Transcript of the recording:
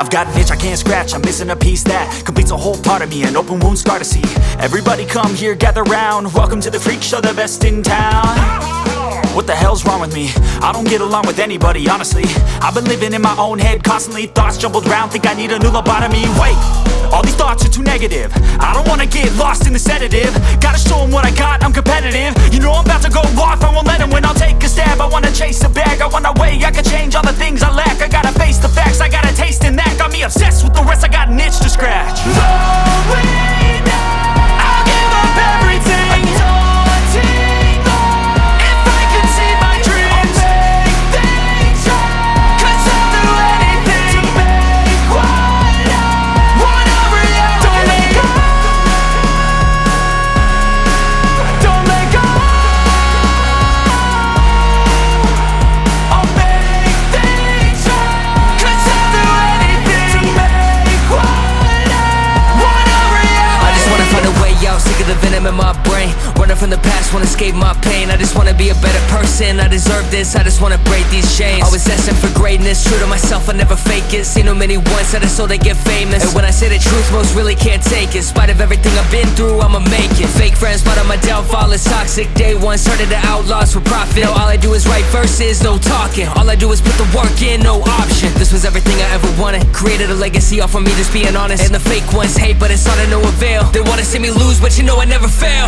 I've got an itch I can't scratch, I'm missing a piece that completes a whole part of me, an open wound scar to see. Everybody come here, gather round, welcome to the freak show, the best in town. What the hell's wrong with me? I don't get along with anybody, honestly. I've been living in my own head constantly, thoughts jumbled round, think I need a new lobotomy. Wait, all these thoughts are too negative, I don't wanna get lost in the sedative. Gotta show them what I got, I'm competitive. You know I'm about to go off, I won't let them win. I'll take a stab, I wanna chase a bag, I wanna weigh, I can change all the things I lack. I gotta face the facts, I got a taste in that. Got me obsessed with the rest, I got an itch to scratch. Slowing down, I'll give up everything. Daunting all, if I could see my dreams, I'll make things right. 'Cause I'll do anything to make what I wanna reality. Don't let go, don't let go. I'll make things right. 'Cause I'll do anything to make what I wanna reality. I just wanna find a way out, sick of the venom in my brain. Running from the past, wanna escape my pain. I just wanna be a better person, I deserve this, I just wanna break these chains. Always destined for greatness, true to myself, I never fake it. Seen too many once, I just so they get famous. And when I say the truth, most really can't take it. In spite of everything I've been through, I'ma make it. Fake friends, but on my downfall is toxic. Day one, started to outlaws for profit. Now all I do is write verses, no talking. All I do is put the work in, no option. This was everything I ever wanted, created a legacy off of me, just being honest. And the fake ones hate, but it's all to no avail. They wanna see me lose, but you know I never fail.